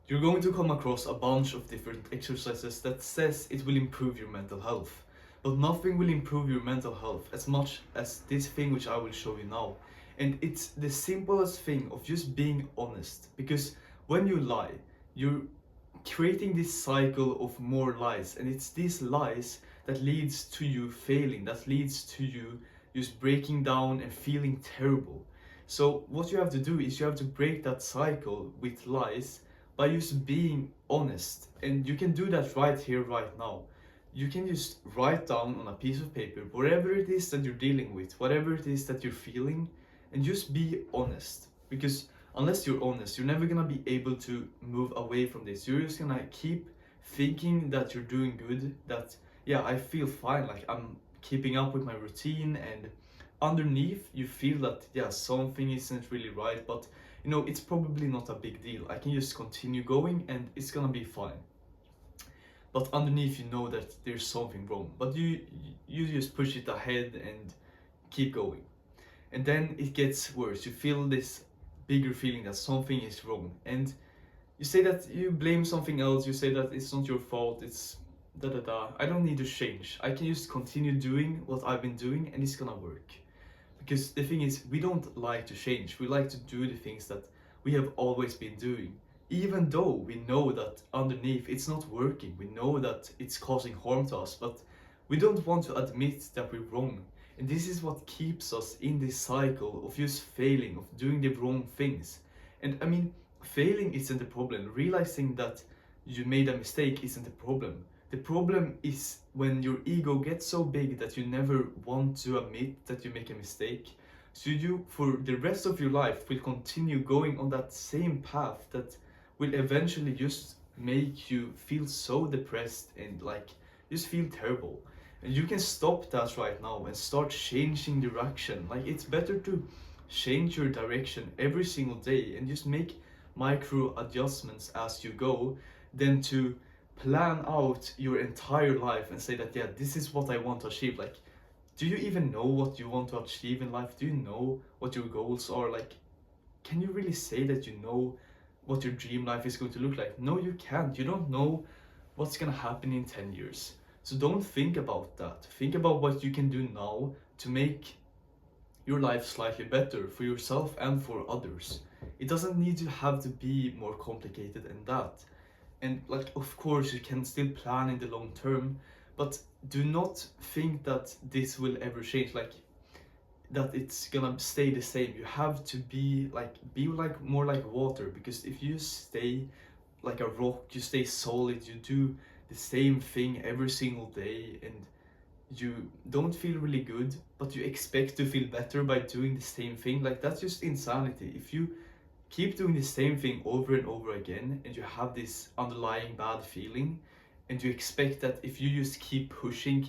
you're going to come across a bunch of different exercises that says it will improve your mental health. But nothing will improve your mental health as much as this thing which I will show you now. And it's the simplest thing of just being honest. Because when you lie, you're creating this cycle of more lies. And it's these lies that leads to you failing, that leads to you just breaking down and feeling terrible. So what you have to do is you have to break that cycle with lies by just being honest. And you can do that right here, right now. You can just write down on a piece of paper whatever it is that you're dealing with, whatever it is that you're feeling, and just be honest. Because unless you're honest, you're never gonna be able to move away from this. You're just gonna keep thinking that you're doing good, that yeah, I feel fine, like I'm keeping up with my routine, and underneath you feel that yeah, something isn't really right, but it's probably not a big deal. I can just continue going and it's gonna be fine. But underneath you know that there's something wrong. But you just push it ahead and keep going. And then it gets worse. You feel this bigger feeling that something is wrong. And you say that you blame something else, you say that it's not your fault, it's da da da. I don't need to change. I can just continue doing what I've been doing and it's gonna work. Because the thing is, we don't like to change. We like to do the things that we have always been doing. Even though we know that underneath it's not working, we know that it's causing harm to us, but we don't want to admit that we're wrong. And this is what keeps us in this cycle of just failing, of doing the wrong things. And I mean, failing isn't the problem. Realizing that you made a mistake isn't the problem. The problem is when your ego gets so big that you never want to admit that you make a mistake. So you, for the rest of your life, will continue going on that same path that will eventually just make you feel so depressed and like just feel terrible. And you can stop that right now and start changing direction. Like it's better to change your direction every single day and just make micro adjustments as you go than to plan out your entire life and say that yeah, this is what I want to achieve. Like, do you even know what you want to achieve in life? Do you know what your goals are? Like, can you really say that you know what your dream life is going to look like? No, you can't. You don't know what's gonna happen in 10 years. So don't think about that. Think about what you can do now to make your life slightly better for yourself and for others. It doesn't need to have to be more complicated than that. And like, of course, you can still plan in the long term, but do not think that this will ever change. Like, that it's gonna stay the same. You have to be like more like water, because if you stay like a rock, you stay solid, you do the same thing every single day, and you don't feel really good, but you expect to feel better by doing the same thing. Like, that's just insanity. If you keep doing the same thing over and over again and you have this underlying bad feeling, and you expect that if you just keep pushing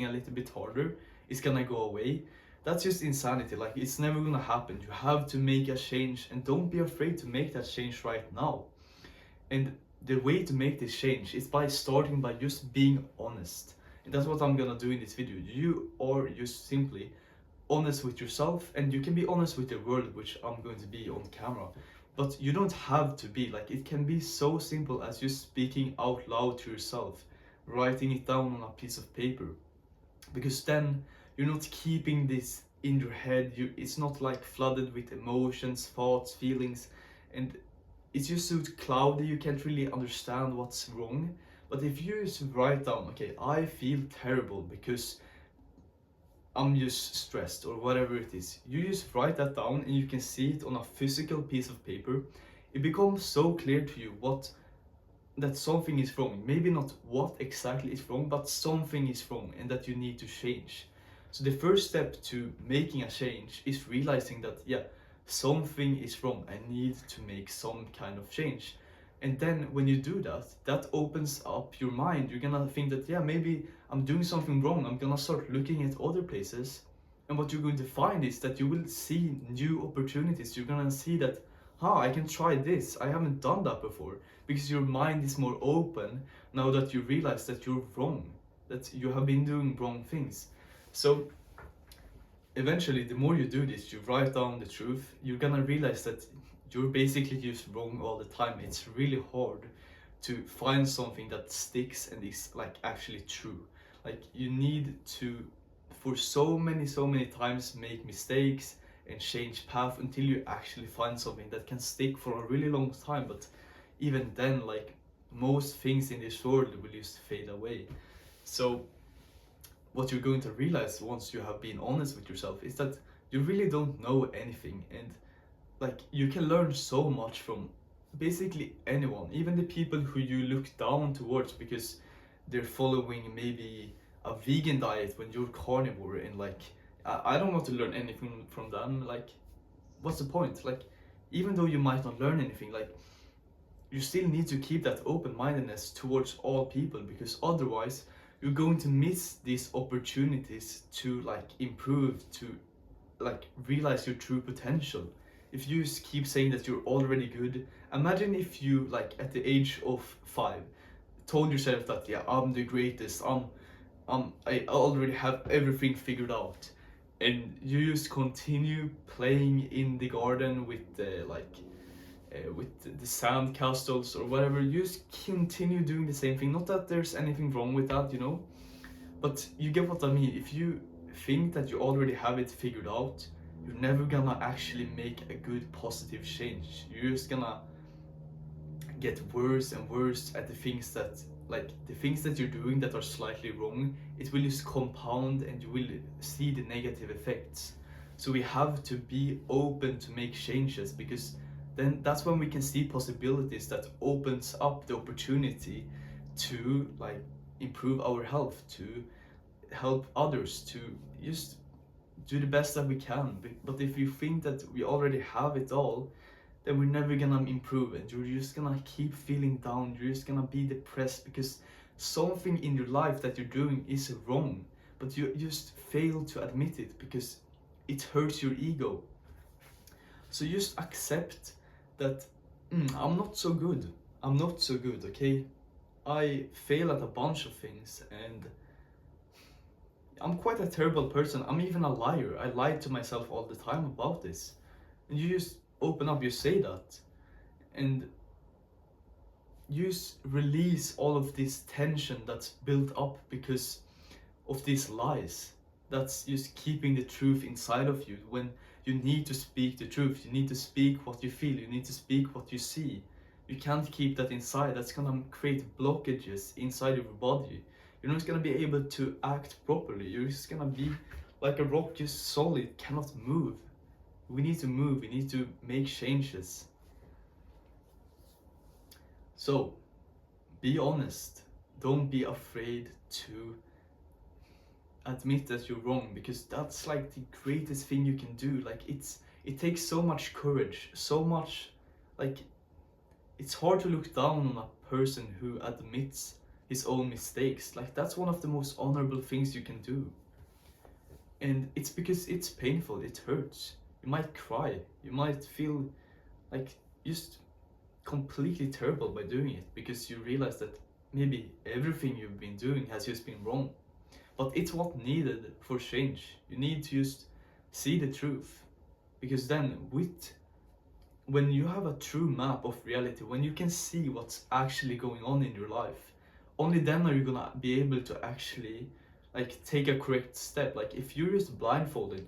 a little bit harder, it's gonna go away, that's just insanity. Like, it's never gonna happen. You have to make a change, and don't be afraid to make that change right now. And the way to make this change is by starting by just being honest. And that's what I'm gonna do in this video. You are just simply honest with yourself, and you can be honest with the world, which I'm going to be on camera. But you don't have to be. Like, it can be so simple as just speaking out loud to yourself, writing it down on a piece of paper. Because then you're not keeping this in your head. It's not like flooded with emotions, thoughts, feelings, and it's just so cloudy you can't really understand what's wrong. But if you just write down, okay, I feel terrible because I'm just stressed or whatever it is, you just write that down and you can see it on a physical piece of paper. It becomes so clear to you that something is wrong. Maybe not what exactly is wrong, but something is wrong and that you need to change. So the first step to making a change is realizing that yeah, something is wrong. I need to make some kind of change. And then when you do that, that opens up your mind. You're gonna think that yeah, maybe I'm doing something wrong. I'm gonna start looking at other places. And what you're going to find is that you will see new opportunities. You're gonna see that, I can try this. I haven't done that before. Because your mind is more open now that you realize that you're wrong, that you have been doing wrong things. So eventually, the more you do this, you write down the truth, you're gonna realize that you're basically just wrong all the time. It's really hard to find something that sticks and is like actually true. Like you need to, for so many times, make mistakes and change path until you actually find something that can stick for a really long time. But even then, like most things in this world will just fade away. So what you're going to realize once you have been honest with yourself is that you really don't know anything, and like you can learn so much from basically anyone, even the people who you look down towards because they're following maybe a vegan diet when you're carnivore, and like I don't want to learn anything from them. Like what's the point? Like even though you might not learn anything, like you still need to keep that open-mindedness towards all people, because otherwise you're going to miss these opportunities to like improve, to like realize your true potential. If you just keep saying that you're already good, imagine if you like at the age of 5 told yourself that, yeah, I'm the greatest, I already have everything figured out, and you just continue playing in the garden with the with the sand castles or whatever. You just continue doing the same thing. Not that there's anything wrong with that, you know, but you get what I mean. If you think that you already have it figured out, you're never gonna actually make a good positive change. You're just gonna get worse and worse at the things that, like the things that you're doing that are slightly wrong. It will just compound and you will see the negative effects. So we have to be open to make changes, because then that's when we can see possibilities that opens up the opportunity to like improve our health, to help others, to just do the best that we can. But if you think that we already have it all, then we're never gonna improve it. You're just gonna keep feeling down, you're just gonna be depressed because something in your life that you're doing is wrong, but you just fail to admit it because it hurts your ego. So just accept that, I'm not so good. I'm not so good, okay? I fail at a bunch of things, and I'm quite a terrible person. I'm even a liar. I lie to myself all the time about this. And you just open up, you say that, and you just release all of this tension that's built up because of these lies. That's just keeping the truth inside of you. When you need to speak the truth, you need to speak what you feel, you need to speak what you see. You can't keep that inside. That's gonna create blockages inside of your body. You're not gonna be able to act properly. You're just gonna be like a rock, just solid, cannot move. We need to move, we need to make changes. So, be honest. Don't be afraid to admit that you're wrong, because that's like the greatest thing you can do. Like it takes so much courage, so much, like it's hard to look down on a person who admits his own mistakes. Like that's one of the most honorable things you can do. And it's because it's painful, it hurts. You might cry, you might feel like just completely terrible by doing it, because you realize that maybe everything you've been doing has just been wrong. But it's what needed for change. You need to just see the truth. Because then when you have a true map of reality, when you can see what's actually going on in your life, only then are you gonna be able to actually like take a correct step. Like if you're just blindfolded,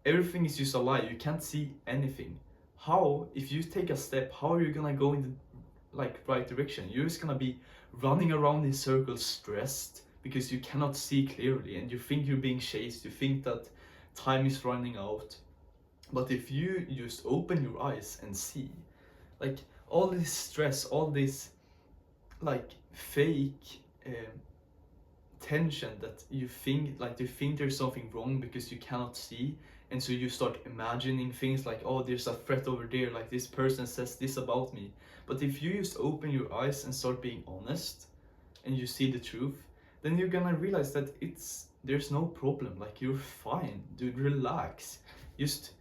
everything is just a lie, you can't see anything. How, if you take a step, how are you gonna go in the like right direction? You're just gonna be running around in circles, stressed, because you cannot see clearly, and you think you're being chased, you think that time is running out. But if you just open your eyes and see, like all this stress, all this like fake tension that you think, like you think there's something wrong because you cannot see, and so you start imagining things like, oh, there's a threat over there, like this person says this about me. But if you just open your eyes and start being honest and you see the truth, then you're gonna realize that there's no problem. Like you're fine, dude, relax. Just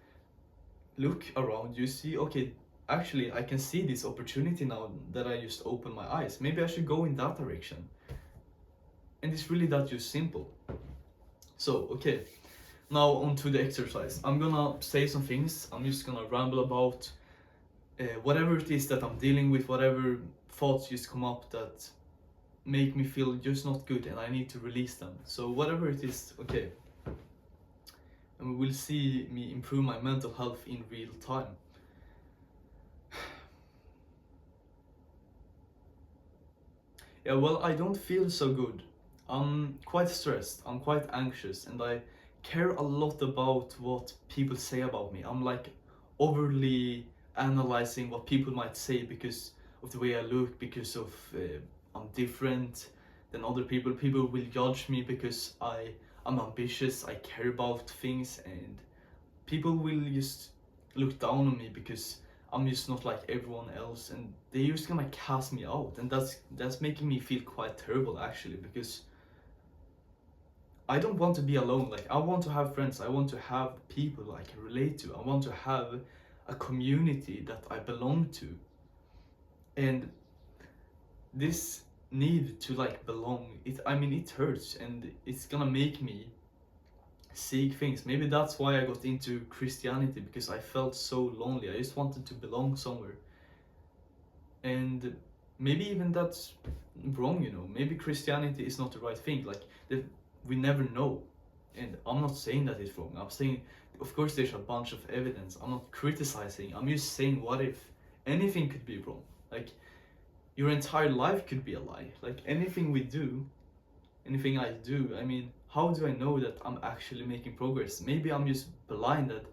look around, you see, okay, actually I can see this opportunity now that I just opened my eyes. Maybe I should go in that direction. And it's really that just simple. So, okay, now on to the exercise. I'm gonna say some things, I'm just gonna ramble about, whatever it is that I'm dealing with, whatever thoughts just come up that make me feel just not good, and I need to release them. So whatever it is, okay. And we will see me improve my mental health in real time. Yeah, well, I don't feel so good. I'm quite stressed, I'm quite anxious, and I care a lot about what people say about me. I'm like overly analyzing what people might say because of the way I look, because of I'm different than other people. People will judge me because I'm ambitious, I care about things, and people will just look down on me because I'm just not like everyone else, and they're just gonna cast me out, and that's making me feel quite terrible actually, because I don't want to be alone. Like, I want to have friends, I want to have people I can relate to, I want to have a community that I belong to, and this need to like belong, it hurts, and it's gonna make me seek things. Maybe that's why I got into Christianity, because I felt so lonely. I just wanted to belong somewhere. And maybe even that's wrong, you know. Maybe Christianity is not the right thing. Like, we never know. And I'm not saying that it's wrong. I'm saying, of course, there's a bunch of evidence. I'm not criticizing. I'm just saying, what if anything could be wrong? Like, your entire life could be a lie. Like, anything we do, anything I do, how do I know that I'm actually making progress? Maybe I'm just blinded,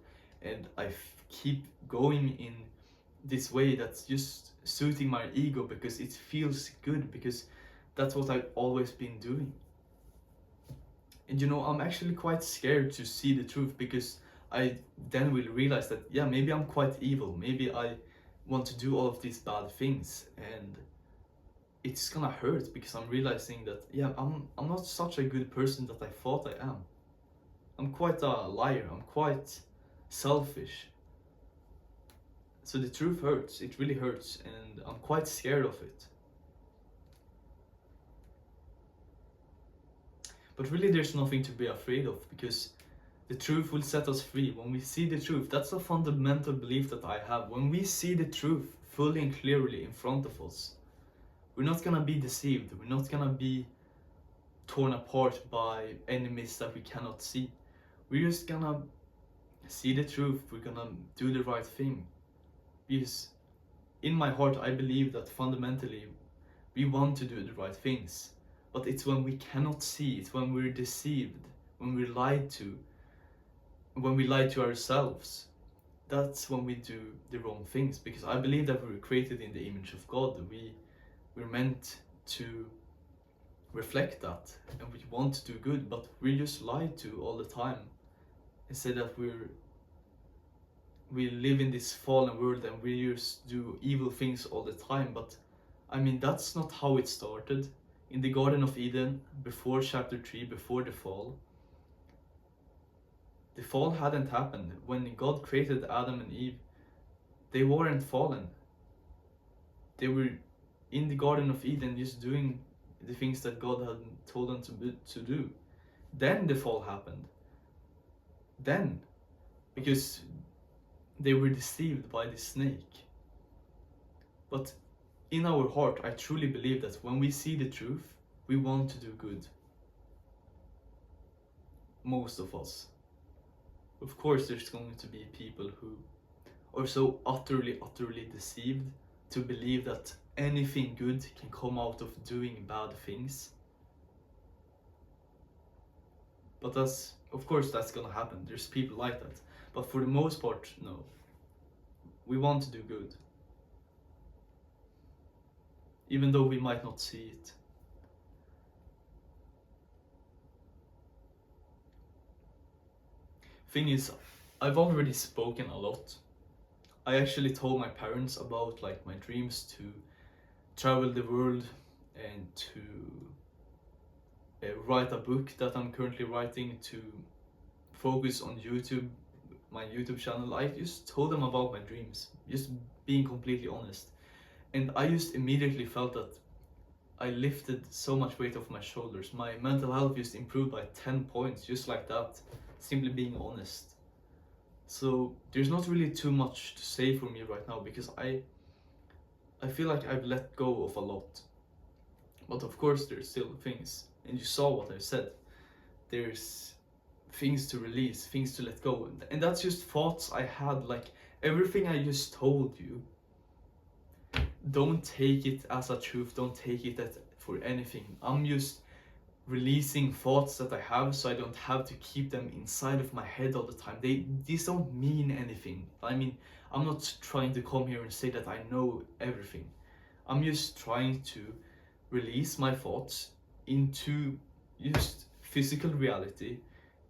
and I keep going in this way that's just suiting my ego because it feels good, because that's what I've always been doing. And you know, I'm actually quite scared to see the truth, because I then will realize that, yeah, maybe I'm quite evil. Maybe I want to do all of these bad things, and it's gonna hurt because I'm realizing that, yeah, I'm not such a good person that I thought I am. I'm quite a liar. I'm quite selfish. So the truth hurts. It really hurts, and I'm quite scared of it. But really, there's nothing to be afraid of, because the truth will set us free. When we see the truth, that's a fundamental belief that I have. When we see the truth fully and clearly in front of us, we're not gonna be deceived. We're not gonna be torn apart by enemies that we cannot see. We're just gonna see the truth. We're gonna do the right thing. Because in my heart, I believe that fundamentally we want to do the right things. But it's when we cannot see, it's when we're deceived, when we're lied to, when we lie to ourselves, that's when we do the wrong things. Because I believe that we were created in the image of God. We're meant to reflect that, and we want to do good, but we're just lied to all the time. Instead that we live in this fallen world and we just do evil things all the time. But that's not how it started. In the Garden of Eden, before chapter 3, before the fall hadn't happened. When God created Adam and Eve, they weren't fallen. They were in the Garden of Eden just doing the things that God had told them to do. Then the fall happened. Then, because they were deceived by the snake. But in our heart, I truly believe that when we see the truth, we want to do good. Most of us. Of course, there's going to be people who are so utterly deceived to believe that anything good can come out of doing bad things. But of course that's gonna happen. There's people like that. But for the most part, no. We want to do good. Even though we might not see it. Thing is, I've already spoken a lot. I actually told my parents about like my dreams to travel the world and to write a book that I'm currently writing, to focus on YouTube, my YouTube channel. I just told them about my dreams, just being completely honest. And I just immediately felt that I lifted so much weight off my shoulders. My mental health just improved by 10 points, just like that, simply being honest. So there's not really too much to say for me right now, because I feel like I've let go of a lot. But of course there's still things, and you saw what I said. There's things to release, things to let go, and that's just thoughts I had. Like everything I just told you, don't take it as a truth, don't take it as for anything. I'm just releasing thoughts that I have, so I don't have to keep them inside of my head all the time. These don't mean anything. I mean, I'm not trying to come here and say that I know everything. I'm just trying to release my thoughts into just physical reality,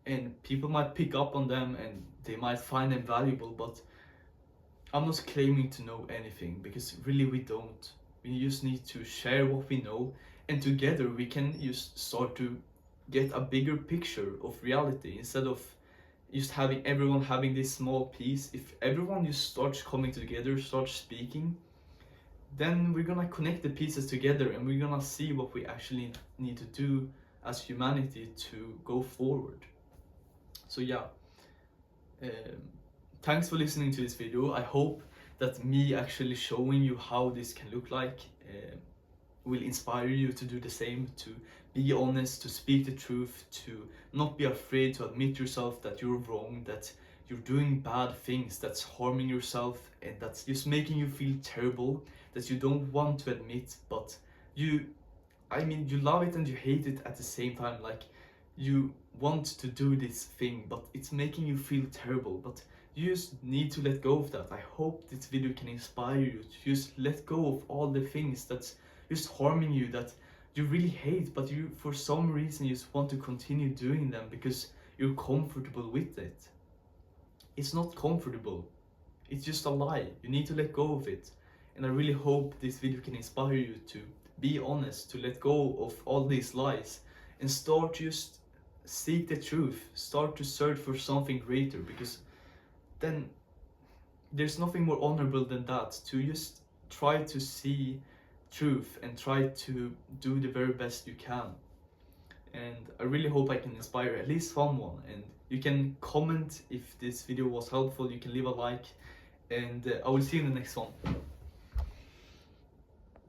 and people might pick up on them and they might find them valuable, but I'm not claiming to know anything, because really we don't. We just need to share what we know, and together we can just start to get a bigger picture of reality, instead of just having everyone having this small piece. If everyone just starts coming together, starts speaking, then we're gonna connect the pieces together, and we're gonna see what we actually need to do as humanity to go forward. So yeah, um, thanks for listening to this video. I hope that me actually showing you how this can look like will inspire you to do the same, to be honest, to speak the truth, to not be afraid to admit yourself that you're wrong, that you're doing bad things, that's harming yourself, and that's just making you feel terrible, that you don't want to admit, but you, I mean, you love it and you hate it at the same time. Like, you want to do this thing, but it's making you feel terrible, but you just need to let go of that. I hope this video can inspire you to just let go of all the things that's just harming you, that you really hate, but you, for some reason, you just want to continue doing them because you're comfortable with it. It's not comfortable. It's just a lie. You need to let go of it. And I really hope this video can inspire you to be honest, to let go of all these lies, and start just seek the truth. Start to search for something greater, because then there's nothing more honorable than that, to just try to see truth and try to do the very best you can. And I really hope I can inspire at least someone. And you can comment if this video was helpful, you can leave a like, and I will see you in the next one.